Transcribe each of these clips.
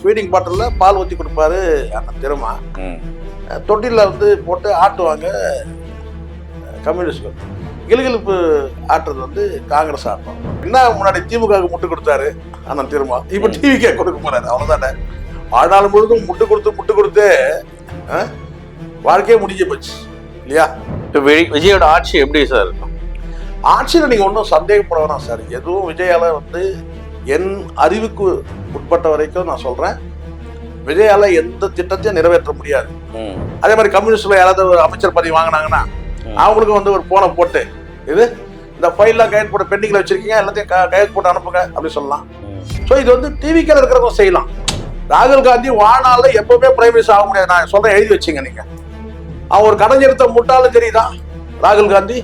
Feeding பாட்டில்ல பால் ஊற்றி கொடுப்பாரு அண்ணன் திருமா. தொட்டில வந்து போட்டு ஆட்டுவாங்க கம்யூனிஸ்ட்கள். கிலுகிலுப்பு ஆட்டுறது வந்து காங்கிரஸ் ஆட்டம். என்ன முன்னாடி திமுகவுக்கு முட்டு கொடுத்தாரு அண்ணன் திருமா, இப்ப டிவிக்கே கொடுக்க போறாரு. அவ்வளவுதானே. வாழ்நாள் முழுதும் முட்டு கொடுத்து வாழ்க்கையே முடிஞ்சு போச்சு இல்லையா? விஜயோட ஆட்சி எப்படி சார் இருக்கும்? ஆட்சியில் நீங்க ஒன்றும் சந்தேகப்பட வேணாம் சார். எதுவும் விஜயால வந்து என் அறிவுக்கு உட்பட்ட வரைக்கும் நான் சொல்றேன், விஜயால எந்த திட்டத்தையும் நிறைவேற்ற முடியாது. அதே மாதிரி கம்யூனிஸ்ட்ல யாராவது ஒரு அமைச்சர் பதவி வாங்கினாங்கன்னா அவங்களுக்கு வந்து ஒரு போனை போட்டு இது இந்த ஃபைல்லாம் கையெழுத்து போட்டு பெண்டிங்ல வச்சிருக்கீங்க, எல்லாத்தையும் கையெழுத்து போட்டு அனுப்புங்க அப்படின்னு சொல்லலாம். ஸோ இது வந்து டிவிக்கில் இருக்கிறவங்க செய்யலாம். ராகுல் காந்தி வாழ்நாள்ல எப்பவுமே பிரைம் மினிஸ்டர் ஆக முடியாது. நான் சொல்றேன், எழுதி வச்சுங்க நீங்க. அவன் ஒரு கடைஞ்செடுத்த முட்டாலும் தெரியுதா ராகுல் காந்தி?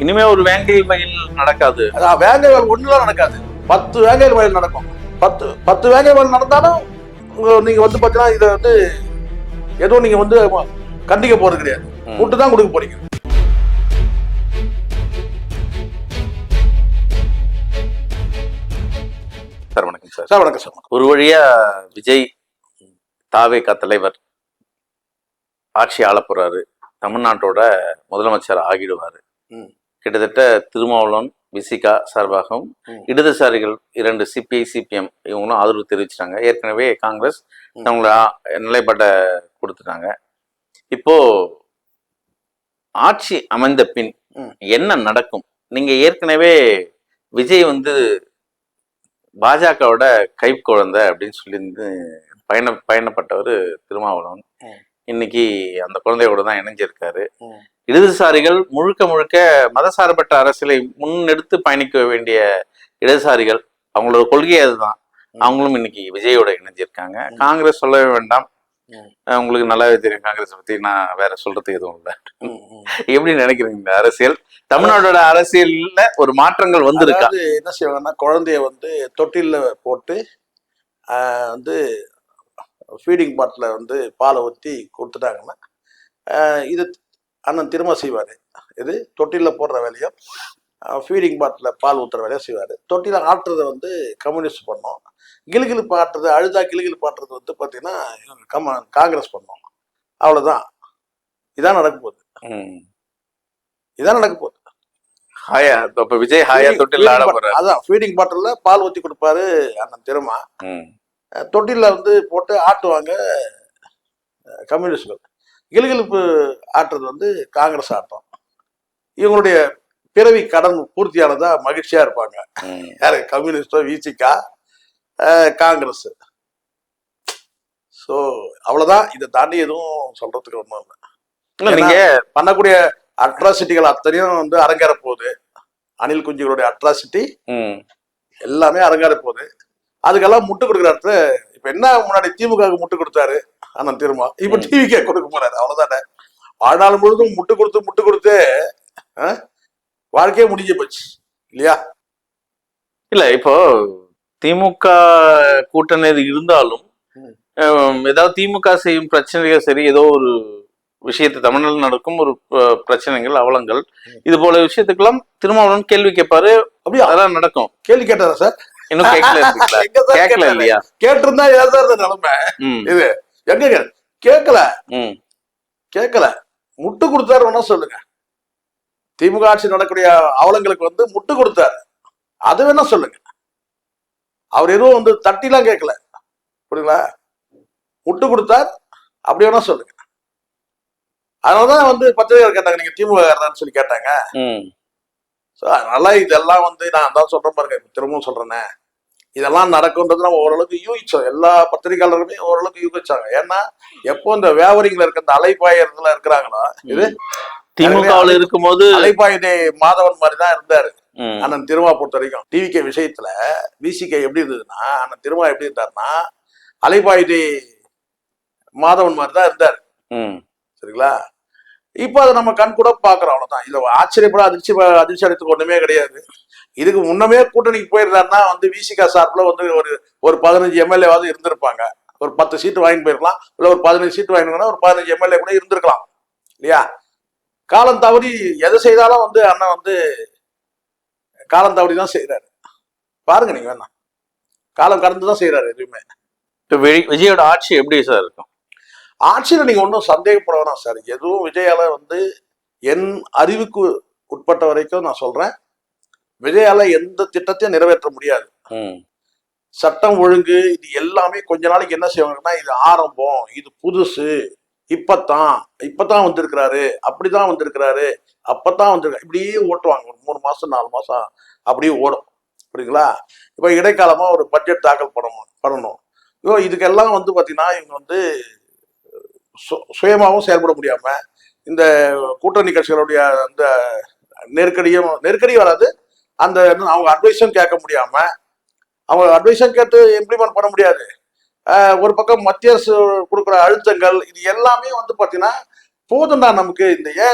இனிமே ஒரு வேங்கையில் வயல் நடக்காது. வேங்கை வயல் ஒண்ணுலாம் நடக்காது, 10 வேங்கையில் வயல் நடக்கும். 10 வேங்கை வயல் நடந்தாலும் நீங்க வந்து பாத்தீங்கன்னா இதை வந்து எதுவும் நீங்க வந்து கண்டிக்க போறது கிடையாது, முட்டு தான் கொடுக்க போறீங்க. சார் வணக்கம் சார். சார் வணக்கம் சார். ஒரு வழியா விஜய் தாவேகா தலைவர் ஆட்சி ஆள போறாரு, தமிழ்நாட்டோட முதலமைச்சர் ஆகிடுவாரு. கிட்டத்தட்ட திருமாவளவன் விசிகா சார்பாகவும் இடதுசாரிகள் 2 சிபிஐ சிபிஎம் இவங்களும் ஆதரவு தெரிவிச்சிட்டாங்க. ஏற்கனவே காங்கிரஸ் அவங்கள நிலைப்பாட்டை கொடுத்துட்டாங்க. இப்போ ஆட்சி அமைந்த பின் என்ன நடக்கும்? நீங்க ஏற்கனவே விஜய் வந்து பாஜகவோட கை குழந்தை அப்படின்னு சொல்லி பயணப்பட்டவர் திருமாவளவன். இன்னைக்கு அந்த குழந்தையோட தான் இணைஞ்சிருக்காரு. இடதுசாரிகள் முழுக்க மதசார்பற்ற அரசியலை முன்னெடுத்து பயணிக்க வேண்டிய இடதுசாரிகள், அவங்களோட கொள்கை அதுதான். அவங்களும் இன்னைக்கு விஜயோட இணைஞ்சிருக்காங்க. காங்கிரஸ் சொல்லவே வேண்டாம், உங்களுக்கு நல்லாவே தெரியும் காங்கிரஸ் பத்தி, நான் வேற சொல்றது எதுவும் இல்லை. எப்படி நினைக்கிறீங்க இந்த அரசியல்? தமிழ்நாட்டோட அரசியல்ல ஒரு மாற்றங்கள் வந்திருக்கா? என்ன செய்வாங்கன்னா, குழந்தைய வந்து தொட்டில போட்டு வந்து ஃபீடிங் பாட்டில் வந்து பாலை ஊற்றி கொடுத்துட்டாங்கன்னா இது அண்ணன் திரும்ப செய்வார். இது தொட்டிலில் போடுற வேலையும் ஃபீடிங் பாட்டில் பால் ஊற்றுற வேலையும் செய்வார். தொட்டியில் ஆட்டுறதை வந்து கம்யூனிஸ்ட் பண்ணோம். கிலுகிலுப்பு ஆட்டுறது, அழுதா கிலுகிலுப்பு ஆட்டுறது வந்து பார்த்தீங்கன்னா காங்கிரஸ் பண்ணோம். அவ்வளோதான். இதான் நடக்க போகுது. இதான் நடக்க போகுது. ஹாயா இப்ப விஜய் ஹாயா தொட்டில் ஆட போறாரு. அதான் ஃபீடிங் பாட்டில்ல பால் ஊற்றி கொடுப்பாரு அண்ணன் திருமா. தொட்டில வந்து போட்டு ஆட்டுவாங்க கம்யூனிஸ்ட்கள். கிலுகிலுப்பு ஆட்டுறது வந்து காங்கிரஸ் ஆட்டம். இவங்களுடைய பிறவி கடன் பூர்த்தியானதா மகிழ்ச்சியா இருப்பாங்க. யாரு? கம்யூனிஸ்டோ, விசிகா, காங்கிரஸ். ஸோ அவ்வளவுதான். இதை தாண்டி எதுவும் சொல்றதுக்கு ஒன்றும் இல்லை. நீங்க பண்ணக்கூடிய அட்ராசிட்டிகள் அத்தனையும் வந்து அரங்கேற போகுது. அனில் குஞ்சுகளுடைய அட்ராசிட்டி எல்லாமே அரங்கேற போகுது. அதுக்கெல்லாம் முட்டு கொடுக்குற இடத்துல இப்ப என்ன முன்னாடி திமுகவுக்கு முட்டு கொடுத்தாரு அண்ணன் திருமா, இப்ப டிவிக்கே கொடுக்க போறாரு. அவ்வளவுதானே. வாழ்நாள் முழுதும் முட்டு கொடுத்து வாழ்க்கையே முடிஞ்சு போச்சு இல்லையா? இல்ல, இப்போ திமுக கூட்டணி இருந்தாலும் ஏதாவது திமுக செய்யும் பிரச்சனைகள் சரி, ஏதோ ஒரு விஷயத்தை தமிழ்நாடு நடக்கும் ஒரு பிரச்சனைகள் அவலங்கள் இது போல விஷயத்துக்கெல்லாம் திருமாவளவன் கேள்வி கேட்பாரு. அப்படியே அதெல்லாம் நடக்கும். கேள்வி கேட்டாரா சார்? இன்னும் கேட்கல இல்லையா? கேட்டிருந்தா ஏதாவது இருந்த நிலைமை இது எங்க கேட்கல. முட்டு கொடுத்தாரு சொல்லுங்க. திமுக ஆட்சி நடக்கூடிய அவலங்களுக்கு வந்து முட்டு கொடுத்தாரு, அது வேணா சொல்லுங்க. அவர் எதுவும் வந்து தட்டிலாம் கேட்கல, புரியுங்களா? முட்டு கொடுத்தார், அப்படி வேணா சொல்லுங்க. அதனாலதான் வந்து பத்திரிகை கேட்டாங்க, நீங்க திமுக சொல்லி கேட்டாங்க. அதனால இதெல்லாம் வந்து நான் தான் சொல்றேன் பாருங்க, திரும்பவும் சொல்றேனே, இதெல்லாம் நடக்கும்ன்றது நம்ம ஓரளவுக்கு யூகிச்சோம். எல்லா பத்திரிகையாளருமே ஓரளவுக்கு யூகிச்சாங்க. ஏன்னா எப்போ இந்த வியாபாரிகள் இருக்க இந்த அலைப்பாயத்துல இருக்கிறாங்களோ, இது திமுகவில் இருக்கும்போது அலைப்பாயுதே மாதவன் மாதிரிதான் இருந்தாரு அண்ணன் திருமா பொறுத்த வரைக்கும். டிவிகே விஷயத்துல விசிகே எப்படி இருந்ததுன்னா, அண்ணன் திருமா எப்படி இருந்தாருன்னா அலைப்பாயுதே மாதவன் மாதிரிதான் இருந்தாரு. சரிங்களா? இப்போ அதை நம்ம கண் கூட பாக்குறோம். அவ்வளவுதான். இதுல ஆச்சரியப்பட அதிர்ச்சி அடைத்துக்கு ஒண்ணுமே கிடையாது. இதுக்கு முன்னமே கூட்டணிக்கு போயிருந்தாருன்னா வந்து விசிகா சார்பில் வந்து ஒரு 15 எம்எல்ஏவாவது இருந்திருப்பாங்க. ஒரு 10 சீட்டு வாங்கி போயிருக்கலாம், இல்ல ஒரு 15 சீட்டு வாங்கினா ஒரு 15 எம்எல்ஏ கூட இருந்திருக்கலாம் இல்லையா? காலம் தவறி எதை செய்தாலும் வந்து அண்ணன் வந்து காலம் தவறி தான் செய்யறாரு. பாருங்க நீங்க வேணா, காலம் கடந்துதான் செய்யறாரு எதுவுமே. இப்ப விஜயோட ஆட்சி எப்படி சார் இருக்கும்? ஆட்சியில நீங்க ஒன்றும் சந்தேகப்பட வேணாம் சார். எதுவும் விஜயால வந்து என் அறிவுக்கு உட்பட்ட வரைக்கும் நான் சொல்றேன், விஜயால எந்த திட்டத்தையும் நிறைவேற்ற முடியாது. ம். சட்டம் ஒழுங்கு இது எல்லாமே கொஞ்ச நாளைக்கு என்ன செய்வாங்கன்னா, இது ஆரம்பம், இது புதுசு, இப்பதான் வந்திருக்கிறாரு, அப்படிதான் வந்திருக்கிறாரு, அப்பதான் வந்திருக்காரு, இப்படியே ஓட்டுவாங்க. ஒரு 3 மாசம் 4 மாசம் அப்படியே ஓடும். புரியுங்களா? இப்ப இடைக்காலமா ஒரு பட்ஜெட் தாக்கல் பண்ணணும். இதுக்கெல்லாம் வந்து பாத்தீங்கன்னா இவங்க வந்து சுயமாகவும் செயல்பட முடியாம, இந்த கூட்டணி கட்சிகளுடைய அந்த நெருக்கடி வராது, அந்த அவங்க அட்வைஸும் கேட்க முடியாம, அவங்க அட்வைஸும் கேட்டு இம்ப்ளிமெண்ட் பண்ண முடியாது. ஒரு பக்கம் மத்திய அரசு கொடுக்குற அழுத்தங்கள், இது எல்லாமே வந்து பாத்தீங்கன்னா போதும்டா நமக்கு,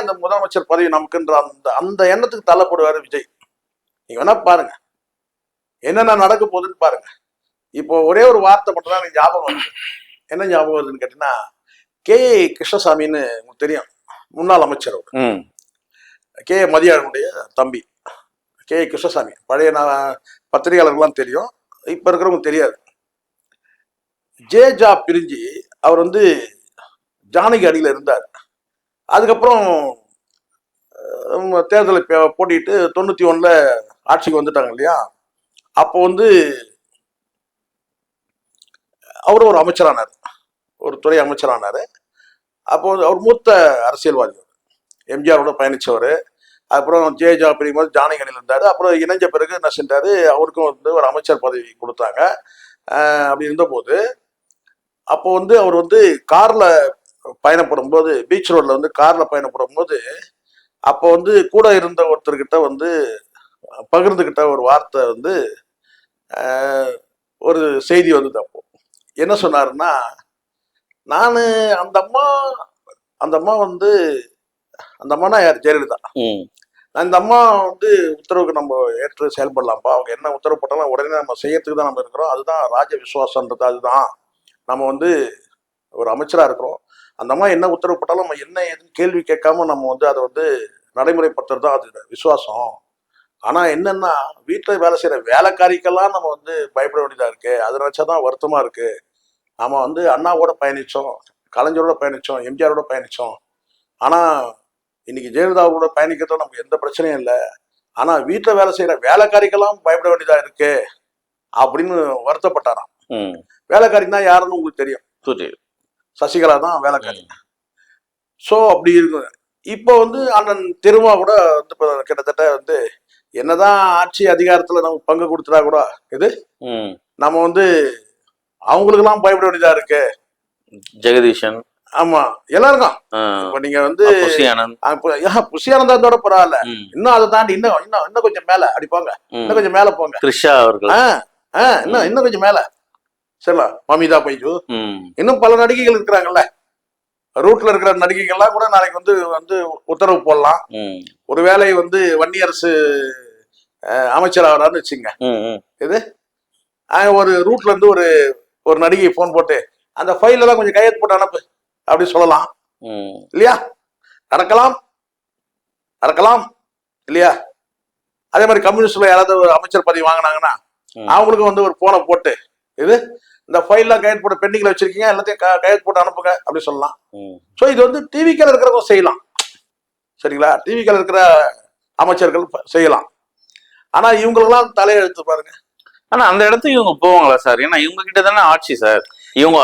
இந்த முதலமைச்சர் பதவி நமக்குன்ற அந்த அந்த எண்ணத்துக்கு தள்ளப்படுவாரு விஜய். நீங்க வேணா பாருங்க என்னென்ன நடக்க போகுதுன்னு பாருங்க. இப்போ ஒரே ஒரு வார்த்தை மட்டும் தான் எனக்கு ஞாபகம் வருது. என்ன ஞாபகம் வருதுன்னு கேட்டீங்கன்னா, கே கிருஷ்ணசாமின்னு உங்களுக்கு தெரியும், முன்னாள் அமைச்சர் அவர். ம். கே மதியானுடைய தம்பி கே கிருஷ்ணசாமி. பழைய பத்திரிகையாளர்கள்லாம் தெரியும், இப்ப இருக்கிறவங்க தெரியாது. ஜேஜா பிரிஞ்சு அவர் வந்து ஜானகி அடியில இருந்தார். அதுக்கப்புறம் தேர்தலை போட்டிட்டு 91ல ஆட்சிக்கு வந்துட்டாங்க இல்லையா? அப்போ வந்து அவரும் ஒரு அமைச்சரானார், ஒரு துறை அமைச்சரானாரு. அப்போ அவர் மூத்த அரசியல்வாதி, எம்ஜிஆரோட பயணிச்சவர். அப்புறம் ஜேஜா பிரியும்போது ஜானகி அணியில் இருந்தாரு. அப்புறம் இணைஞ்ச பிறகு என்ன செஞ்சாரு, அவருக்கும் வந்து ஒரு அமைச்சர் பதவி கொடுத்தாங்க. அப்படி இருந்தபோது அப்போ வந்து அவர் வந்து கார்ல பயணப்படும் போது, பீச் ரோட்ல வந்து கார்ல பயணப்படும் போது, அப்போ வந்து கூட இருந்த ஒருத்தர்கிட்ட வந்து பகிர்ந்துகிட்ட ஒரு வார்த்தை வந்து ஒரு செய்தி வந்தது. அப்போ என்ன சொன்னாருன்னா, நான் அந்த அம்மா வந்து அந்த அம்மானா யார்? ஜெயலலிதா. அந்த அம்மா வந்து உத்தரவுக்கு நம்ம ஏற்று செயல்படலாம்ப்பா, அவங்க என்ன உத்தரவு போட்டாலும் உடனே நம்ம செய்யறதுக்கு தான் நம்ம இருக்கிறோம், அதுதான் ராஜ விசுவாசன்றது. அதுதான் நம்ம வந்து ஒரு அமைச்சரா இருக்கிறோம், அந்த அம்மா என்ன உத்தரவு போட்டாலும் நம்ம என்ன ஏதுன்னு கேள்வி கேட்காம நம்ம வந்து அதை வந்து நடைமுறைப்படுத்துறது தான் அது விசுவாசம். ஆனா என்னன்னா, வீட்டுல வேலை செய்யற வேலைக்காரிக்கெல்லாம் நம்ம வந்து பயப்பட வேண்டியதா இருக்கு. அதை நினைச்சாதான் வருத்தமா இருக்கு. நாம வந்து அண்ணாவோட பயணிச்சோம், கலைஞரோட பயணிச்சோம், எம்ஜிஆரோட பயணிச்சோம். ஆனா இன்னைக்கு ஜெயலலிதாவோட பயணிக்கிறதும் நமக்கு எந்த பிரச்சனையும் இல்லை. ஆனா வீட்டுல வேலை செய்யற வேலைக்காரிக்கெல்லாம் பயப்பட வேண்டியதா இருக்கு அப்படின்னு வருத்தப்பட்டாராம். வேலைக்காரின்னா யாருன்னு உங்களுக்கு தெரியும், சசிகலா தான் வேலைக்காரி. சோ அப்படி இருக்கு. இப்போ வந்து அண்ணன் திருமா கூட வந்து கிட்டத்தட்ட வந்து என்னதான் ஆட்சி அதிகாரத்துல நமக்கு பங்கு கொடுத்துட்டா கூட இது நம்ம வந்து அவங்களுக்கு எல்லாம் பயப்பட வேண்டியதா இருக்கு. ஜெகதீஷன், ஆமா, எல்லாருக்கும். இப்ப நீங்க வந்து புஷியானந்தோட பரவாயில்ல, இன்னும் அதை தாண்டி இன்னும் கொஞ்சம் மேல அப்படி போங்க, இன்னும் கொஞ்சம் மேல போங்க. த்ரிஷா அவர்கள் இன்னும் கொஞ்சம் மேல சரிங்களா, மமிதா பைஜு, இன்னும் பல நடிகைகள் இருக்கிறாங்கல்ல. ரூட்ல இருக்கிற நடிகைகள்லாம் கூட நாளைக்கு வந்து உத்தரவு போடலாம். ஒருவேளை வந்து வன்னியரசு அமைச்சர் ஆகிறான்னு வச்சுங்க, இது ஒரு ரூட்ல இருந்து ஒரு நடிகை போன் போட்டு அந்த ஃபைல் எல்லாம் கொஞ்சம் கையெழுத்து போட்டு அனுப்பு அப்படி சொல்லலாம் இல்லையா? நடக்கலாம் இல்லையா? அதே மாதிரி கம்யூனிஸ்ட்ல யாராவது ஒரு அமைச்சர் பதவி வாங்கினாங்கன்னா அவங்களுக்கு வந்து ஒரு போனை போட்டு இது இந்த ஃபைல்லாம் கையெழுத்து போட்டு பெண்டிங்ல வச்சிருக்கீங்க, எல்லாத்தையும் கையெழுத்து போட்டு அனுப்புங்க அப்படி சொல்லலாம். ஸோ இது வந்து டிவிக்கில் இருக்கிறவங்க செய்யலாம், சரிங்களா? டிவிக்கில் இருக்கிற அமைச்சர்கள் செய்யலாம். ஆனா இவங்களெல்லாம் தலையெழுத்து பாருங்க. ஆனா அந்த இடத்துக்கு இவங்க போவாங்களா சார்? ஏன்னா இவங்க கிட்ட தானே ஆட்சி சார். இவங்க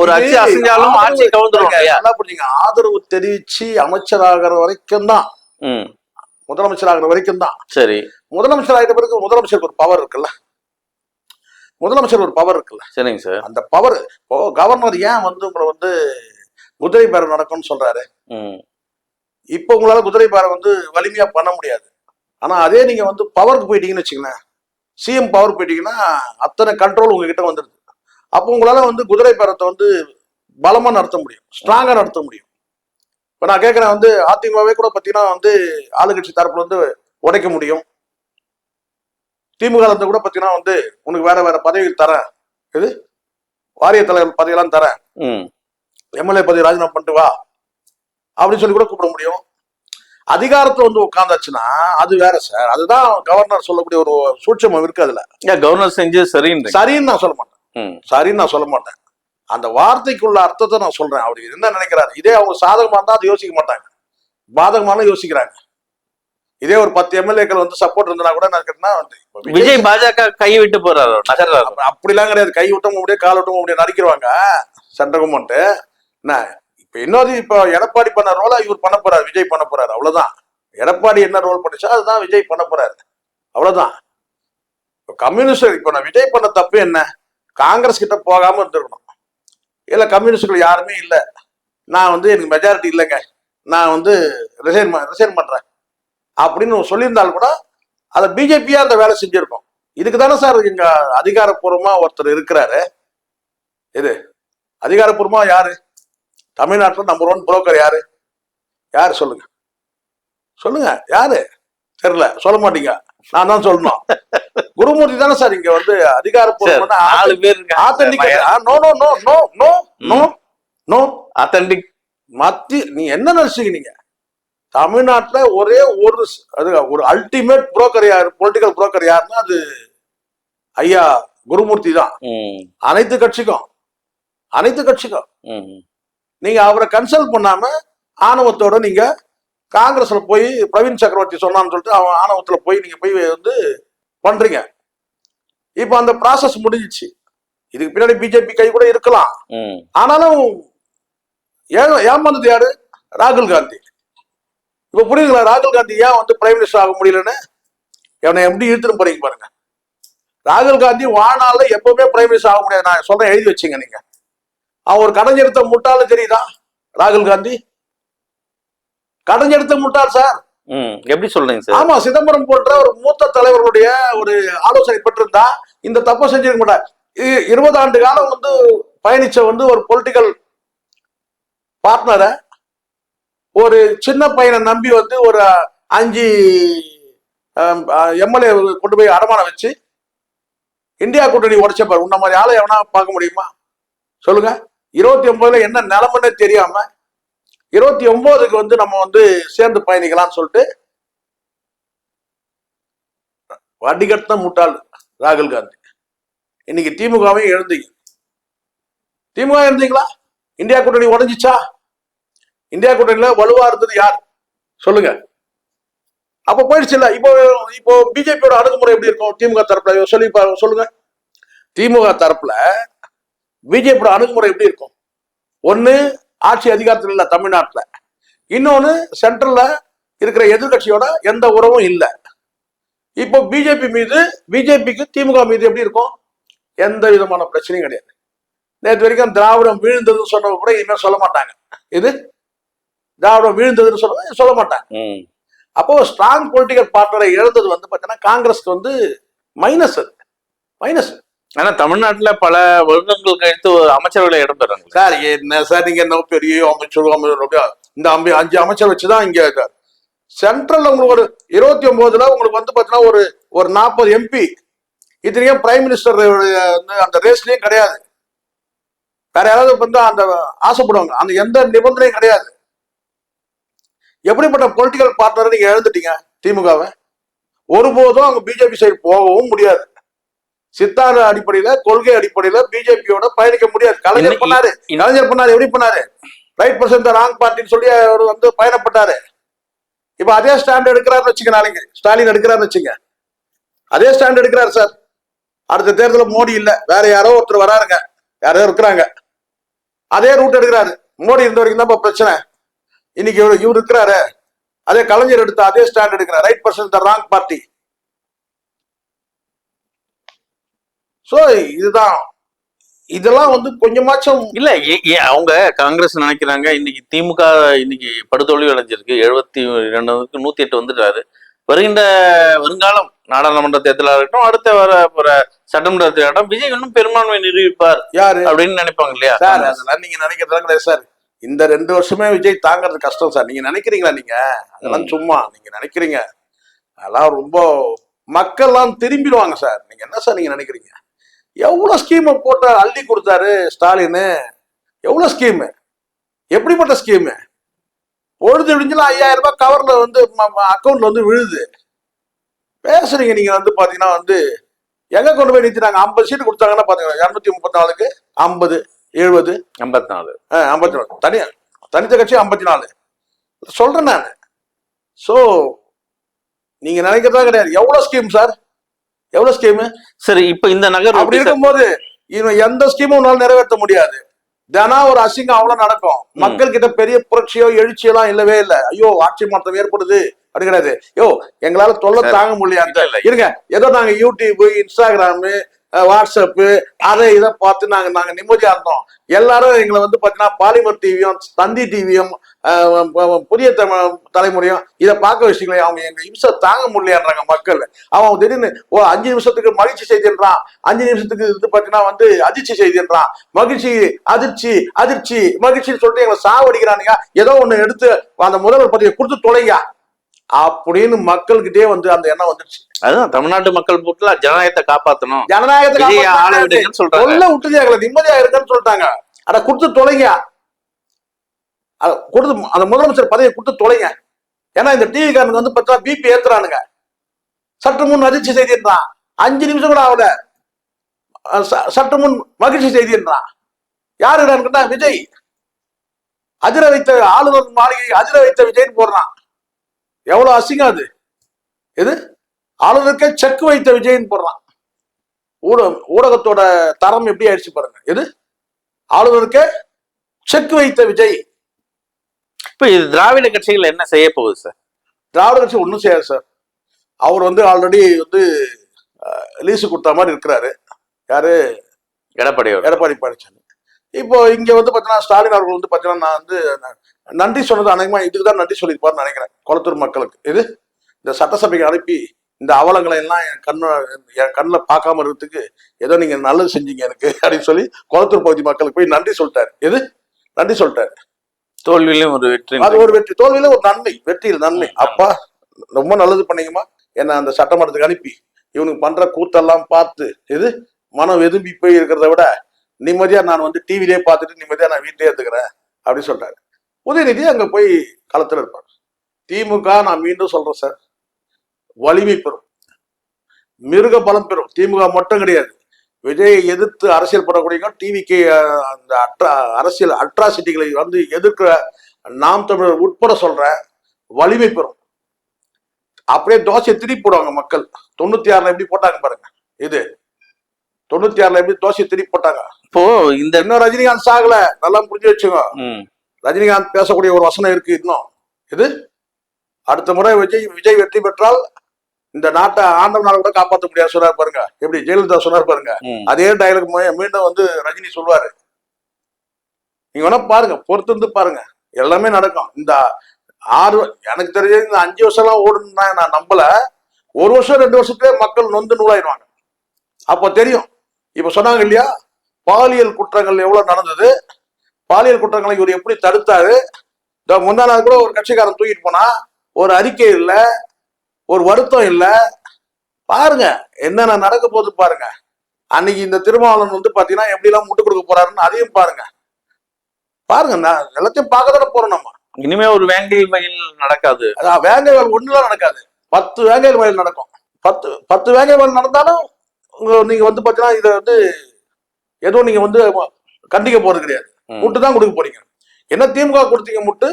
ஒரு ஆட்சி அசைஞ்சாலும் ஆட்சி கவுந்துருவாங்க. ஆதரவு தெரிவிச்சு அமைச்சராகிற வரைக்கும் தான், முதலமைச்சர் ஆகிற வரைக்கும் தான். சரி, முதலமைச்சர் ஆகிட்ட பிறகு முதலமைச்சருக்கு ஒரு பவர் இருக்குல்ல, சரிங்க சார். அந்த பவர் இப்போ கவர்னர் ஏன் வந்து உங்களை வந்து குதிரை பேரம் நடக்கும்னு சொல்றாரு? இப்போ உங்களால குதிரை பேரம் வந்து வலிமையா பண்ண முடியாது. ஆனா அதே நீங்க வந்து பவருக்கு போயிட்டீங்கன்னு வச்சுக்கங்களேன், சிஎம் பவர் போயிட்டீங்கன்னா அத்தனை கண்ட்ரோல் உங்ககிட்ட வந்துடுது. அப்போ உங்களால வந்து குதிரை பேரத்தை வந்து பலமா நடத்த முடியும், ஸ்ட்ராங்கா நடத்த முடியும். இப்ப நான் கேட்கிறேன், வந்து அதிமுகவே கூட பாத்தீங்கன்னா வந்து ஆளுங்கட்சி தரப்புல வந்து உடைக்க முடியும். திமுக கூட பாத்தீங்கன்னா வந்து உனக்கு வேற பதவி தரேன், இது வாரிய தலைவர் பதவியெல்லாம் தரேன், எம்எல்ஏ பதவி ராஜினாமா பண்ணிட்டு வா அப்படின்னு சொல்லி கூட கூப்பிட முடியும். அதிகாரத்துல வந்து உட்கார்ந்தாச்சுன்னா அது வேற சார். அதுதான் கவர்னர் சொல்லக்கூடிய ஒரு சூட்சமம் இருக்கு அதுல. கவர்னர் செஞ்சு சரின்னு நான் சொல்ல மாட்டேன். சரின்னு நான் சொல்ல மாட்டேன். அந்த வார்த்தைக்குள்ள அர்த்தத்தை நான் சொல்றேன். அப்படி என்ன நினைக்கிறாரு, இதே அவங்க சாதகமா இருந்தா அது யோசிக்க மாட்டாங்க, பாதகமான யோசிக்கிறாங்க. இதே ஒரு 10 எம்எல்ஏக்கள் வந்து சப்போர்ட் இருந்தா கூட நான் கேட்டேன்னா விஜய் பாஜக கை விட்டு போறாரு, நகர்றாரு. அப்படிலாம் கிடையாது. கை விட்ட முடியாது, கால் விட்ட முடியாது, நடிக்கிறவாங்க சென்ட்ரல் கவர்மெண்ட். என்ன இப்ப இன்னொரு இப்ப எடப்பாடி பண்ண ரோலா இவர் பண்ண போறாரு, விஜய் பண்ண போறாரு, அவ்வளவுதான். எடப்பாடி என்ன ரோல் பண்ணிச்சோ அதுதான் விஜய் பண்ண போறாரு, அவ்வளவுதான். கம்யூனிஸ்ட் இப்ப நான் விஜய் பண்ண தப்பு என்ன, காங்கிரஸ் கிட்ட போகாம இருந்திருக்கணும். இல்ல கம்யூனிஸ்டுகள் யாருமே இல்ல, நான் வந்து எனக்கு மெஜாரிட்டி இல்லைங்க, நான் வந்து ரிசைன் பண்றேன் அப்படின்னு சொல்லியிருந்தாலும் கூட அதை பிஜேபியா அந்த வேலை செஞ்சிருக்கோம். இதுக்கு தானே சார் இங்க அதிகாரப்பூர்வமா ஒருத்தர் இருக்கிறாரு. இது அதிகாரப்பூர்வமா யாரு தமிழ்நாட்டில் நம்பர் 1 புரோக்கர் யாரு, யாரு சொல்லுங்க, சொல்லுங்க யாரு, தெரியல, சொல்ல மாட்டீங்க, நான் தான் சொல்லணும். குருமூர்த்தி தானே சார் இங்க வந்து அதிகாரப்பூர்வமான 4 பேர் ஆத்தென்டிக். மத்திய நீ என்ன நினைச்சீங்க, நீங்க தமிழ்நாட்டுல ஒரே ஒரு அல்டிமேட் புரோக்கர் யாரு, பொலிட்டிக்கல் புரோக்கர் யாருன்னா அது ஐயா குருமூர்த்தி தான். அனைத்து கட்சிக்கும் நீங்க அவரை கன்சல்ட் பண்ணாம ஆணவத்தோட நீங்க காங்கிரஸ்ல போய் பிரவீன் சக்கரவர்த்தி சொன்னான்னு சொல்லிட்டு அவன் ஆணவத்துல போய் நீங்க போய் வந்து பண்றீங்க. இப்ப அந்த ப்ராசஸ் முடிஞ்சிச்சு. இதுக்கு பின்னாடி பிஜேபி கை கூட இருக்கலாம். ஆனாலும் ஏமாந்தது யாரு, ராகுல் காந்தி. இப்ப புரியுதுங்களா, ராகுல் காந்தி ஏன் வந்து பிரைம் மினிஸ்டர் ஆக முடியலன்னு அவனை எப்படி இழுத்துட்டு போறீங்க பாருங்க. ராகுல் காந்தி வாழ்நாள்ல எப்பவுமே பிரைம் மினிஸ்டர் ஆக முடியாது, நான் சொல்றேன், எழுதி வச்சுங்க நீங்க. அவன் ஒரு கடைஞ்செடுத்த முட்டாள் தெரியுதா ராகுல் காந்தி, கடைஞ்செடுத்த முட்டாள் சார். எப்படி சொல்றீங்க சார்? ஆமா, சிதம்பரம் போன்ற ஒரு மூத்த தலைவர்களுடைய ஒரு ஆலோசனை பெற்றிருந்தா இந்த தப்பை செஞ்சிருக்க மாட்டார். 20 ஆண்டு காலம் வந்து பயணிச்ச வந்து ஒரு பொலிட்டிக்கல் பார்ட்னரை ஒரு சின்ன பையனை நம்பி வந்து ஒரு 5 எம்எல்ஏ கொண்டு போய் அடமானம் வச்சு இந்தியா கூட்டணி உடைச்சப்பார். உன்ன மாதிரி ஆளை எவனா பார்க்க முடியுமா சொல்லுங்க? 29ல என்ன நிலைமைன்னே தெரியாம 29க்கு வந்து நம்ம வந்து சேர்ந்து பயணிக்கலாம்னு சொல்லிட்டு வடிகட்டின முட்டாள் ராகுல் காந்தி. இன்னைக்கு திமுகவையும் எழுந்தீங்க. திமுக இருந்தீங்களா? இந்தியா கூட்டணி உடஞ்சிச்சா? இந்தியா கூட்டணியில வலுவா இருந்தது யார் சொல்லுங்க? அப்ப போயிடுச்சு இல்ல. இப்போ பிஜேபியோட அணுகுமுறை எப்படி இருக்கும் திமுக தரப்புல சொல்லுங்க. திமுக தரப்புல பிஜேபியோட அணுகுமுறை எப்படி இருக்கும்? ஒண்ணு ஆட்சி அதிகாரத்தில் இல்ல தமிழ்நாட்டுல, இன்னொன்னு சென்ட்ரல்ல இருக்கிற எதிர்கட்சியோட எந்த உறவும் இல்லை. இப்போ பிஜேபிக்கு திமுக மீது எப்படி இருக்கும்? எந்த விதமான பிரச்சனையும் கிடையாது. நேற்று வரைக்கும் திராவிடம் வீழ்ந்ததுன்னு சொன்ன கூட இனிமேல் சொல்ல மாட்டாங்க. இது திராவிடம் வீழ்ந்ததுன்னு சொல்ல மாட்டாங்க. அப்போ ஸ்ட்ராங் பொலிட்டிக்கல் பார்ட்னரை இழந்தது வந்து பாத்தீங்கன்னா காங்கிரஸ்க்கு வந்து மைனஸ். ஆனா தமிழ்நாட்டுல பல வருடங்கள் கழித்து அமைச்சர்களை இடம் பெறாங்க சார். என்ன சார் நீங்க என்ன பெரிய அமைச்சர் இந்த 5 அமைச்சர் வச்சுதான் இங்க சென்ட்ரல்ல உங்களுக்கு ஒரு 29ல உங்களுக்கு வந்து பாத்தீங்கன்னா ஒரு 40 எம்பி. இத்தனையும் பிரைம் மினிஸ்டர் அந்த ரேஸ்லயும் கிடையாது. வேற யாராவது வந்து அந்த ஆசைப்படுவாங்க, அந்த எந்த நிபந்தனையும் கிடையாது. எப்படிப்பட்ட பொலிட்டிக்கல் பார்ட்னரை நீங்க எழுந்துட்டீங்க திமுகவை. ஒருபோதும் அவங்க பிஜேபி சைடு போகவும் முடியாது. சித்தாந்த அடிப்படையில, கொள்கை அடிப்படையில பிஜேபியோட பயணிக்க முடியாது. கலைஞர் பண்ணாரு. எப்படி பண்ணாரு? ரைட் பர்சன் ராங் பார்ட்டின்னு சொல்லி அவர் வந்து பயணப்பட்டாரு. இப்ப அதே ஸ்டாண்ட் எடுக்கிறாருன்னு வச்சுங்க, நாளைக்கு ஸ்டாலின் எடுக்கிறாருன்னு வச்சுங்க, அதே ஸ்டாண்ட் எடுக்கிறாரு சார். அடுத்த தேர்தலில் மோடி இல்ல, வேற யாரோ ஒருத்தர் வராருங்க, யாரோ இருக்கிறாங்க, அதே ரூட் எடுக்கிறாரு. மோடி இருந்த வரைக்கும் தான் பிரச்சனை. இன்னைக்கு இவர் இருக்கிறாரு, அதே கலைஞர் எடுத்த அதே ஸ்டாண்ட் எடுக்கிறார், right person wrong party. So இதுதான், இதெல்லாம் வந்து கொஞ்சமாச்சும் இல்ல. அவங்க காங்கிரஸ் நினைக்கிறாங்க இன்னைக்கு திமுக இன்னைக்கு படுதோல்வி அடைஞ்சிருக்கு. 72க்கு 108 வந்துட்டாரு. வருங்காலம் நாடாளுமன்ற தேர்தலாக இருக்கட்டும், அடுத்த வர சட்டமன்ற தேர்தலாகட்டும், விஜய் இன்னும் பெரும்பான்மை நிரூபிப்பார் யாரு அப்படின்னு நினைப்பாங்க இல்லையா சார்? அதெல்லாம் நீங்க நினைக்கிறதா கிடையாது சார். இந்த 2 வருஷமே விஜய் தாங்கிறது கஷ்டம் சார். நீங்க நினைக்கிறீங்களா? நீங்க அதெல்லாம் சும்மா நீங்க நினைக்கிறீங்க. அதெல்லாம் ரொம்ப மக்கள்லாம் திரும்பிடுவாங்க சார். நீங்க என்ன சார் நீங்க நினைக்கிறீங்க? எவ்வளவு ஸ்கீமை போட்டு அள்ளி கொடுத்தாரு ஸ்டாலின். எவ்வளவு ஸ்கீமு, எப்படிப்பட்ட ஸ்கீமு? பொழுது விடிஞ்சலாம் 5000 ரூபாய் கவர்ல வந்து அக்கௌண்ட்ல வந்து விழுது. பேசுறீங்க நீங்க வந்து பாத்தீங்கன்னா வந்து எங்க கொண்டு போய் நிறுத்தினாங்க? 50 சீட்டு கொடுத்தாங்கன்னா பாத்துக்கலாம். 234க்கு 50, 70, 54. 54. தனித்த கட்சி 54 சொல்றேன் நான். சோ நீங்க நினைக்கிறதா கிடையாது. எவ்வளவு ஸ்கீம் சார், எவ்வளவு ஸ்கீம். சரி, இப்ப இந்த நகர் அப்படி இருக்கும்போது இவன் எந்த ஸ்கீமும் உன்னால நிறைவேற்ற முடியாது. தினம் ஒரு அசிங்கம் அவ்வளவு நடக்கும். மக்கள் கிட்ட பெரிய புரட்சியோ எழுச்சியோ எல்லாம் இல்லவே இல்லை. ஐயோ ஆட்சி மாற்றம் ஏற்படுது அப்படி கிடையாது. யோ எங்களால தொல்லை தாங்க முடியல இருங்க. ஏதோ நாங்க யூடியூப், இன்ஸ்டாகிராமு, வாட்ஸ்அப்பு அதை இதை பார்த்து நாங்க நிம்மதியா இருந்தோம். எல்லாரும் எங்களை வந்து பாத்தீங்கன்னா பாலிமர் டிவியும் தந்தி டிவியும் புதிய தலைமுறையும் இதை பார்க்க வச்சுங்களேன். அவங்க எங்க இம்சை தாங்க முடியலன்றாங்க மக்கள். அவன் திடீர்னு 5 நிமிஷத்துக்கு மகிழ்ச்சி செய்தின்றான், 5 நிமிஷத்துக்கு இது பாத்தீங்கன்னா வந்து அதிர்ச்சி செய்தின்றான். மகிழ்ச்சி அதிர்ச்சி அதிர்ச்சி மகிழ்ச்சின்னு சொல்லிட்டு எங்களை சாவடிக்கிறானுங்க. ஏதோ ஒண்ணு எடுத்து அந்த முதல்வர் பதவியை கொடுத்து தொலைங்க அப்படின்னு மக்கள்கிட்டயே வந்து அந்த எண்ணம் வந்துருச்சு. அதுதான் தமிழ்நாட்டு மக்கள் போட்டுல ஜனநாயகத்தை காப்பாற்றணும், ஜனநாயகத்தை சொல்ல விட்டுதே நிம்மதியா இருக்குன்னு சொல்லிட்டாங்க. அத கொடுத்து தொலைங்க, கொடுத்து அந்த முதலமைச்சர் பதவியை கொடுத்து தொலைங்க. ஏன்னா இந்த டிவி காரனுக்கு வந்து பார்த்தா பிபி ஏத்துறானுங்க. சற்று முன் அதிர்ச்சி செய்தின்றான், 5 நிமிஷம் கூட ஆகல சற்று முன் மகிழ்ச்சி செய்தின்றான். யாருடா? விஜய். அதிர வைத்த ஆளுநர் மாளிகை அதிர வைத்த விஜய்னு போடுறான். எவ்வளவு அசிங்கம் அது. எது ஆளுநருக்கே செக் வைத்த விஜய்னு போடுறான். ஊடகத்தோட தரம் எப்படி ஆயிடுச்சு பாருங்க. எது ஆளுநருக்கே செக் வைத்த விஜய். இப்ப இது திராவிட கட்சிகள் என்ன செய்ய போகுது சார்? திராவிட கட்சி ஒன்றும் செய்யாது சார். அவர் வந்து ஆல்ரெடி வந்து லீஸு கொடுத்த மாதிரி இருக்கிறாரு. யாரு? எடப்பாடி பழனிசாமி. இப்போ இங்க வந்து பாத்தீங்கன்னா ஸ்டாலின் அவர்கள் வந்து பாத்தீங்கன்னா நான் வந்து நன்றி சொன்னது அநேகமா இதுக்குதான் நன்றி சொல்லியிருப்பாருன்னு நினைக்கிறேன் கொளத்தூர் மக்களுக்கு. இது இந்த சட்டசபைக்கு அனுப்பி இந்த அவலங்களை எல்லாம் என் கண்ணில் பார்க்காம இருக்கிறதுக்கு ஏதோ நீங்க நல்லது செஞ்சீங்க எனக்கு அப்படின்னு சொல்லி கொளத்தூர் பகுதி மக்களுக்கு போய் நன்றி சொல்லிட்டாரு. எது நன்றி சொல்லிட்டாரு. தோல்வியிலும் ஒரு வெற்றி, அது ஒரு வெற்றி, தோல்வியில ஒரு நன்மை, வெற்றியில் நன்மை. அப்பா ரொம்ப நல்லது பண்ணீங்கம்மா, என்ன அந்த சட்டமன்றத்துக்கு அனுப்பி இவனுக்கு பண்ற கூத்தெல்லாம் பார்த்து இது மனம் வெதும்பி போய் இருக்கிறத விட நிம்மதியா நான் வந்து டிவிலே பார்த்துட்டு நிம்மதியா நான் வீட்டிலே எடுத்துக்கிறேன் அப்படின்னு சொல்றாரு. உதயநிதி அங்க போய் களத்துல இருப்பார். திமுக நான் மீண்டும் சொல்றேன் சார், வலிமை பெறும், மிருக பலம் பெறும். திமுக மட்டும் கிடையாது, விஜயை எதிர்த்து அரசியல் பண்ணக்கூடிய டிவிக்கு அந்த அரசியல் அட்ராசிட்டிகளை வந்து எதிர்க்கிற நாம் தமிழர் உட்பட சொல்ற வலிமை பெறும். அப்படியே தோசையை திருப்பி போடுவாங்க மக்கள். 96ல எப்படி போட்டாங்க பாருங்க. இது 96ல எப்படி தோசையை திருப்பி போட்டாங்க. இப்போ இந்த இன்னும் ரஜினிகாந்த் சாகல, நல்லா புரிஞ்சு வச்சுங்க. ரஜினிகாந்த் பேசக்கூடிய ஒரு வசனம் இருக்கு இன்னும். இது அடுத்த முறை விஜய் வெற்றி பெற்றால் இந்த நாட்டை ஆண்டவனால கூட காப்பாற்ற முடியாது சொன்னார் பாருங்க. எப்படி ஜெயலலிதா சொன்னார் பாருங்க, அதே டயலாக் மீண்டும் வந்து ரஜினி சொல்வாரு. நீங்க வேணா பாருங்க, பொறுத்து இருந்து பாருங்க, எல்லாமே நடக்கும். இந்த 6 எனக்கு தெரிஞ்ச இந்த 5 வருஷம் எல்லாம் ஓடுனா நான் நம்பல. 1 வருஷம் 2 வருஷத்துலேயே மக்கள் நொந்து நூலாயிடுவாங்க. அப்போ தெரியும். இப்ப சொன்னாங்க இல்லையா, பாலியல் குற்றங்கள் எவ்வளவு நடந்தது, பாலியல் குற்றங்களை இவர் எப்படி தடுத்தாரு. முந்தா நாள் கூட ஒரு கட்சிக்காரன் தூக்கிட்டு போனா ஒரு அறிக்கை இல்லை, ஒரு வருத்தம் இல்லை. பாருங்க என்னென்ன நடக்க போகுது பாருங்க. அன்னைக்கு இந்த திருமாவளவன் வந்து பாத்தீங்கன்னா எப்படி எல்லாம் முட்டு கொடுக்க போறாருன்னு அதையும் பாருங்க. நான் எல்லாத்தையும் பார்க்கதானே போறோம். நம்ம இனிமே ஒரு வேங்கை வயல் நடக்காது. அதான் வேங்கை வயல் ஒண்ணுதான் நடக்காது, 10 வேங்கை வயல் நடக்கும். 10 வேங்கை வயல் நடந்தாலும் நீங்க வந்து பாத்தீங்கன்னா இதை வந்து எதுவும் நீங்க வந்து கண்டிக்க போறது கிடையாது. முட்டு தான் கொடுக்க போறீங்க. என்ன திமுக கொடுத்தீங்க முட்டு,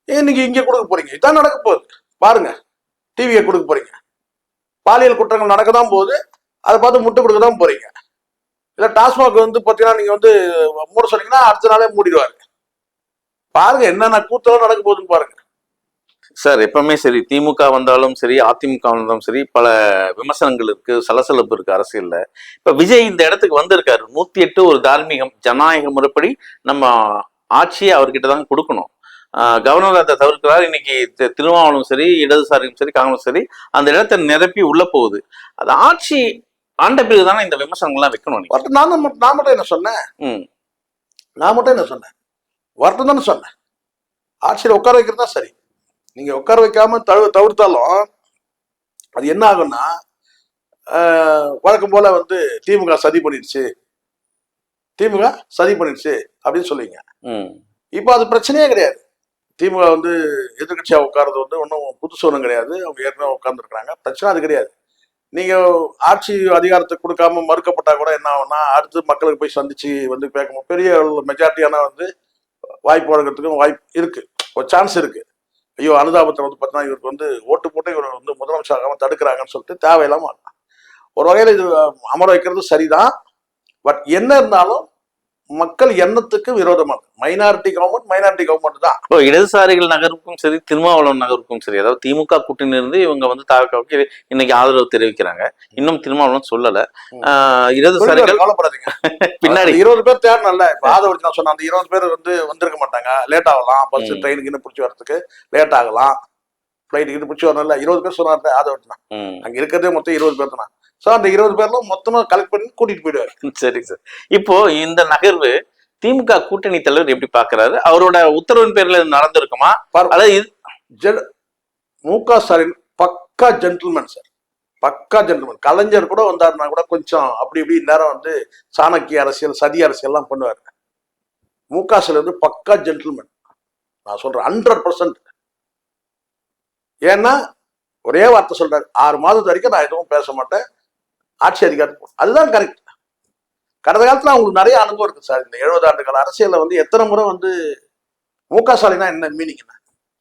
நீங்க இங்க கொடுக்க போறீங்க. இதான் நடக்க போகுது பாருங்க. டிவியை கொடுக்க போறீங்க, பாலியல் குற்றங்கள் நடக்கதான் போகுது, அதை பார்த்து முட்டு கொடுக்க தான் போறீங்க. இல்ல டாஸ்மாக் வந்து பாத்தீங்கன்னா நீங்க வந்து மூட சொன்னீங்கன்னா அடுத்த நாளே மூடிடுவாரு. பாருங்க என்னென்ன கூத்தெல்லாம் நடக்க போகுதுன்னு பாருங்க சார். எப்பவுமே சரி, திமுக வந்தாலும் சரி, அதிமுக வந்தாலும் சரி, பல விமர்சனங்கள் இருக்கு, சலசலப்பு இருக்கு அரசியல்ல. இப்ப விஜய் இந்த இடத்துக்கு வந்திருக்காரு. 108 ஒரு தார்மீகம், ஜனநாயக முறைப்படி நம்ம ஆட்சியை அவர்கிட்ட தான் கொடுக்கணும். கவர்னர் அதை தவிர்க்கிறார். இன்னைக்கு திருமாவளவனும் சரி, இடதுசாரியும் சரி, காங்கிரஸ் சரி, அந்த இடத்தை நிரப்பி உள்ள போகுது. அது ஆட்சி ஆண்ட பிறகு தானே இந்த விமர்சனங்கள்லாம் வைக்கணும். நான் மட்டும் என்ன சொன்னேன், வரட்டும் தானே சொன்னேன். ஆட்சியில் உட்கார வைக்கிறது தான் சரி. நீங்க உட்கார வைக்காம தவிர்த்தாலும் அது என்ன ஆகும்னா, வழக்கம் போல வந்து திமுக சதி பண்ணிடுச்சு அப்படின்னு சொல்லுவீங்க. இப்போ அது பிரச்சனையே கிடையாது. திமுக வந்து எதிர்கட்சியா உட்கார்றது வந்து ஒன்றும் புதுசு ஒன்றும் கிடையாது. அவங்க ஏற்கனவே உட்கார்ந்துருக்காங்க, பிரச்சனை அது கிடையாது. நீங்க ஆட்சி அதிகாரத்தை கொடுக்காம மறுக்கப்பட்டா கூட என்ன ஆகும்னா அடுத்து மக்களுக்கு போய் சந்திச்சு வந்து கேட்கும் பெரிய மெஜாரிட்டியான வந்து வாய்ப்பு வழங்குறதுக்கும் வாய்ப்பு இருக்கு, ஒரு சான்ஸ் இருக்கு. ஐயோ அனுதாபத்தை வந்து பார்த்தீங்கன்னா இவருக்கு வந்து ஓட்டு போட்டு இவர் வந்து முதலமைச்சர் ஆகாம தடுக்கிறாங்கன்னு சொல்லிட்டு தேவையில்லாம ஒரு வகையில இது அமர வைக்கிறது சரிதான். பட் என்ன இருந்தாலும் மக்கள் எண்ணத்துக்கு விரோதமானது. மைனாரிட்டி கவர்மெண்ட் தான். இப்போ இடதுசாரிகள் நகருக்கும் சரி, திருமாவளவன் நகருக்கும் சரி, அதாவது திமுக கூட்டணியில இருந்து இவங்க வந்து தாவேக்காவுக்கு இன்னைக்கு ஆதரவு தெரிவிக்கிறாங்க. இன்னும் திருமாவளவன் சொல்லல. இடதுசாரிகள் கவலைப்படாதீங்க, பின்னாடி 20 பேர் தேடணும்ல. இப்ப ஆதரவு நான் சொன்ன அந்த 20 பேர் வந்து வந்திருக்க மாட்டாங்க, லேட் ஆகலாம். பஸ் ட்ரெயினுக்கு பிடிச்சி வரதுக்கு லேட் ஆகலாம், ஃபிளைட்டுக்கு பிடிச்சி வரணும்ல. 20 பேர் சொன்னாரு ஆதரவு தான். அங்க இருக்கிறதே மொத்தம் 20 பேர் தான். சோ அந்த 20 பேர்லாம் மொத்தமா கலெக்ட் பண்ணி கூட்டிட்டு போயிடுவாரு. சரி சார். இப்போ இந்த நகர்வு திமுக கூட்டணி தலைவர் எப்படி பாக்குறாரு? அவரோட உத்தரவின் பேர்ல நடந்திருக்குமா? அதாவது மு.க. ஸ்டாலின் பக்கா ஜென்டில்மேன் சார், பக்கா ஜென்டில்மேன். கலைஞர் கூட வந்தாருன்னா கூட கொஞ்சம் அப்படி இப்படி நேரம் வந்து சாணக்கிய அரசியல், சதி அரசியல் எல்லாம் பண்ணுவாரு. மு.க. ஸ்டாலின் வந்து பக்கா ஜென்டில்மேன், நான் சொல்றேன் 100%. ஏன்னா ஒரே வார்த்தை சொல்றாரு, 6 மாதத்து வரைக்கும் நான் எதுவும் பேச மாட்டேன், ஆட்சி அதிகாரத்துக்கு. அதுதான் கரெக்ட். கடந்த காலத்துல அவங்களுக்கு நிறைய அனுபவம் இருக்கு சார். இந்த 70 ஆண்டு கால அரசியல்ல வந்து எத்தனை முறை வந்து மு.க. ஸ்டாலினா என்ன மீனிங் என்ன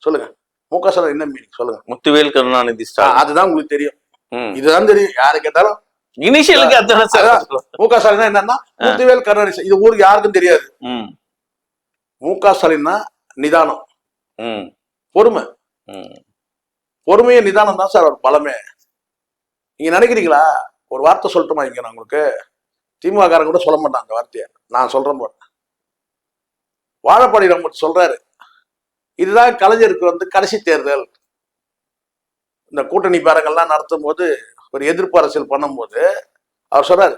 சொல்லுங்க, மு.க. ஸ்டாலின் என்ன மீனிங் சொல்லுங்க. முத்துவேல் கருணாநிதி ஸ்டாலின், அதுதான் உங்களுக்கு தெரியும், இதுதான் தெரியும். யாரு கேட்டாலும் இனிஷியலுக்கு மு.க. ஸ்டாலினா என்னன்னா முத்துவேல் கருணாநிதி. இது ஊருக்கு யாருக்கும் தெரியாது. மு.க. ஸ்டாலின்னா நிதானம், பொறுமை. பொறுமையே நிதானம் தான் சார் ஒரு பலமே. நீங்க நினைக்கிறீங்களா? ஒரு வார்த்தை சொல்லட்டுமா இங்க நான் உங்களுக்கு? திமுக காரங்க கூட சொல்ல மாட்டாங்க அந்த வார்த்தையை, நான் சொல்றேன் போது. வாழப்பாடி நம்ம சொல்றாரு, இதுதான் கலைஞருக்கு வந்து கடைசி தேர்தல். இந்த கூட்டணி பேரங்கள்லாம் நடத்தும் போது, ஒரு எதிர்ப்பு அரசியல் பண்ணும்போது அவர் சொல்றாரு,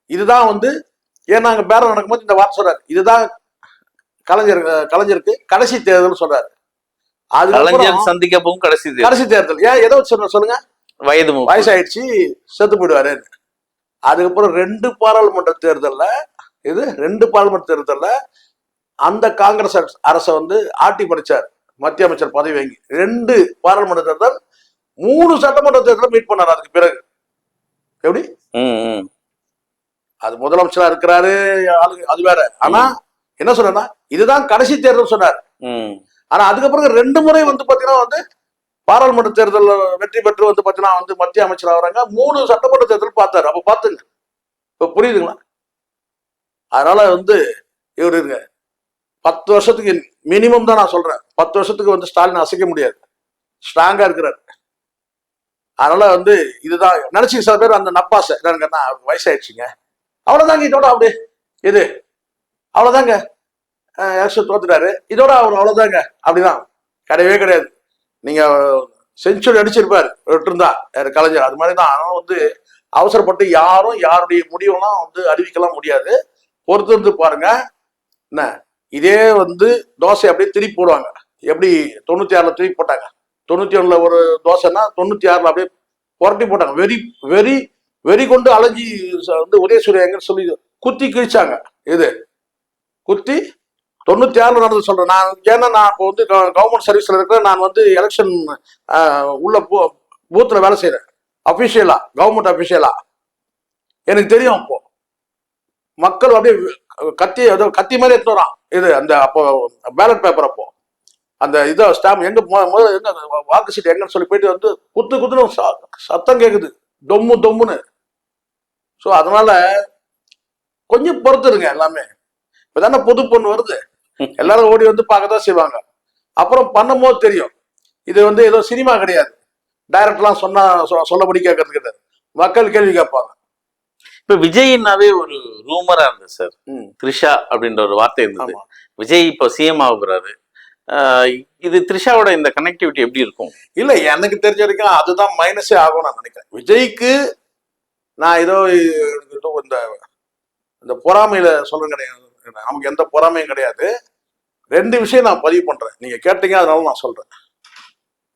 இதுதான் வந்து ஏன்னா அங்க பேரம் நடக்கும்போது இந்த வார்த்தை சொல்றாரு, இதுதான் கலைஞருக்கு கடைசி தேர்தல் சொல்றாரு. கலைஞர் சந்திக்க போகும் கடைசி தேர்தல். ஏன் எதை வச்சு சொல்லுங்க? வயசாயிடுச்சு, செத்து போயிடுவாரு. அதுக்கப்புறம் 2 பாராளுமன்ற தேர்தல்ல, இது 2 பாராளுமன்ற தேர்தல்ல அந்த காங்கிரஸ் அரசை வந்து ஆட்டி படிச்சார், மத்திய அமைச்சர் பதவி வாங்கி. 2 பாராளுமன்ற தேர்தல், 3 சட்டமன்ற தேர்தல் மீட் பண்ணார். அதுக்கு பிறகு எப்படி அது முதலமைச்சரா இருக்கிறாரு, அது வேற. ஆனா என்ன சொன்னா இதுதான் கடைசி தேர்தல் சொன்னார். ஆனா அதுக்கப்புறம் 2 முறை வந்து பாத்தீங்கன்னா வந்து பாராளுமன்ற தேர்தல் வெற்றி பெற்று வந்து பாத்தீங்கன்னா வந்து மத்திய அமைச்சர் ஆகுறாங்க. 3 சட்டமன்ற தேர்தல் பார்த்தாரு. அப்ப பாத்துங்க, இப்ப புரியுதுங்களா? அதனால வந்து இவரு 10 வருஷத்துக்கு மினிமம் தான் நான் சொல்றேன், 10 வருஷத்துக்கு வந்து ஸ்டாலின் அசைக்க முடியாது, ஸ்ட்ராங்கா இருக்கிறார். அதனால வந்து இதுதான் நினைச்சு சில பேர் அந்த நப்பாசை என்னன்னா வயசாயிடுச்சுங்க அவ்வளவுதாங்க, இதோட அப்படியே இது அவ்வளவுதாங்க, எலெக்ஷன் தோத்துட்டாரு, இதோட அவர் அவ்வளவுதாங்க. அப்படிதான் கிடையவே கிடையாது. நீங்க செஞ்சுரி அடிச்சிருப்பாரு விட்டுருந்தா கலைஞர். அது மாதிரிதான். ஆனால் வந்து அவசரப்பட்டு யாரும் யாருடைய முடிவெல்லாம் வந்து அறிவிக்கலாம் முடியாது. பொறுத்து இருந்து பாருங்க. என்ன இதே வந்து தோசை அப்படியே திருப்பி போடுவாங்க. எப்படி 96ல திருப்பி போட்டாங்க, 91ல ஒரு தோசைன்னா 96ல அப்படியே புரட்டி போட்டாங்க. வெறி வெறி வெறி கொண்டு அலைஞ்சி வந்து உதயசூரிய எங்கன்னு சொல்லி குத்தி கிழிச்சாங்க. இது குத்தி 96ல நடந்து சொல்றேன் நான். ஏன்னா நான் இப்போ வந்து கவர்மெண்ட் சர்வீஸ்ல இருக்கிறேன். நான் வந்து எலெக்ஷன் உள்ள பூத்துல வேலை செய்யறேன், அபிஷியலா, கவர்மெண்ட் அபிஷியலா. எனக்கு தெரியும். அப்போ மக்கள் அப்படியே கத்தி மாதிரி எடுத்து வரான். இது அந்த அப்போ பேலட் பேப்பர், அப்போ அந்த இதை ஸ்டாம்ப் எங்க எங்க வாக்கு சீட்டு எங்கன்னு சொல்லி போயிட்டு வந்து குத்துன்னு சத்தம் கேக்குது, தொம்மு தொம்முன்னு. ஸோ அதனால கொஞ்சம் பொறுத்துருங்க. எல்லாமே இப்பதானே புது பொண்ணு வருது, எல்லாரும் ஓடி வந்து பார்க்கதான் செய்வாங்க. அப்புறம் பண்ணும்போது தெரியும் இது வந்து ஏதோ சினிமா கிடையாது. டைரக்ட்லாம் சொன்னா சொல்லபடி கேட்கறது கிடையாது, மக்கள் கேள்வி கேட்பாங்க. இப்ப விஜய்னாவே ஒரு ரூமரா இருந்தது சார். த்ரிஷா அப்படின்ற ஒரு வார்த்தை இருந்தது. விஜய் இப்போ சிஎம் ஆகுறாரு. இது த்ரிஷாவோட இந்த கனெக்டிவிட்டி எப்படி இருக்கும்? இல்ல, எனக்கு தெரிஞ்ச வரைக்கும் அதுதான் மைனஸே ஆகும் நான் நினைக்கிறேன். விஜய்க்கு நான் ஏதோ இந்த பொறாமையில சொல்ல கிடையாது, நமக்கு எந்த பொறாமையும் கிடையாது. 2 விஷயம் நான் பதிவு பண்றேன், நீங்க கேட்டீங்க அதனால நான் சொல்றேன்.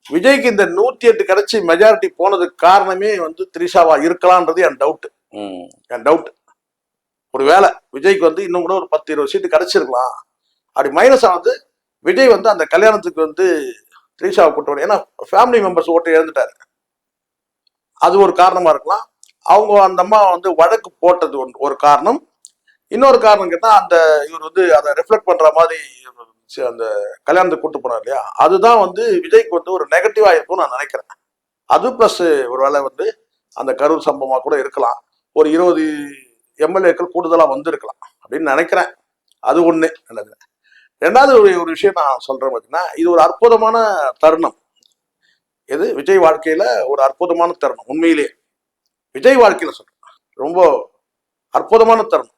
விஜய்க்கு இந்த 108 கிடைச்சி மெஜாரிட்டி போனதுக்கு காரணமே வந்து த்ரிஷாவா இருக்கலாம்ன்றது என் டவுட். ஒரு வேலை விஜய்க்கு வந்து இன்னும் கூட ஒரு 10-20 சீட்டு கிடைச்சிருக்கலாம். அப்படி மைனஸ் ஆனது விஜய் வந்து அந்த கல்யாணத்துக்கு வந்து த்ரிஷாவை கூட்டு. ஏன்னா ஃபேமிலி மெம்பர்ஸ் ஓட்டு இழந்துட்டாரு. அது ஒரு காரணமா இருக்கலாம். அவங்க அந்த அம்மா வந்து வழக்கு போட்டது ஒரு காரணம். இன்னொரு காரணம் கேட்டா அந்த இவர் வந்து அதை ரிஃப்ளெக்ட் பண்ற மாதிரி அந்த கல்யாணத்துக்கு கூட்டு போனார் இல்லையா, அதுதான் வந்து விஜய்க்கு வந்து ஒரு நெகட்டிவா இருக்கும்னு நான் நினைக்கிறேன். அது பிளஸ் ஒரு வேளை வந்து அந்த கரூர் சம்பவமா கூட இருக்கலாம். ஒரு 20 எம்எல்ஏக்கள் கூடுதலா வந்திருக்கலாம் அப்படின்னு நினைக்கிறேன். அது ஒண்ணு நல்லது. ரெண்டாவது ஒரு விஷயம் நான் சொல்றேன் பார்த்தீங்கன்னா, இது ஒரு அற்புதமான தருணம். எது விஜய் வாழ்க்கையில ஒரு அற்புதமான தருணம். உண்மையிலேயே விஜய் வாழ்க்கையில சொல்றேன், ரொம்ப அற்புதமான தருணம்.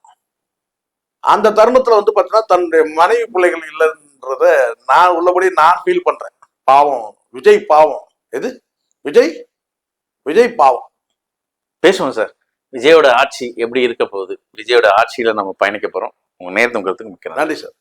அந்த தருணத்துல வந்து பாத்தீங்கன்னா தன்னுடைய மனைவி பிள்ளைகள் இல்லைன்றத நான் உள்ளபடி நான் ஃபீல் பண்றேன். பாவம் விஜய், பாவம். எது விஜய், விஜய் பாவம். பேசுவோம் சார். விஜயோட ஆட்சி எப்படி இருக்க போகுது, விஜயோட ஆட்சியில நம்ம பயணிக்க போறோம். உங்க நேரத்துக்கு மிக்க நன்றி. நன்றி சார்.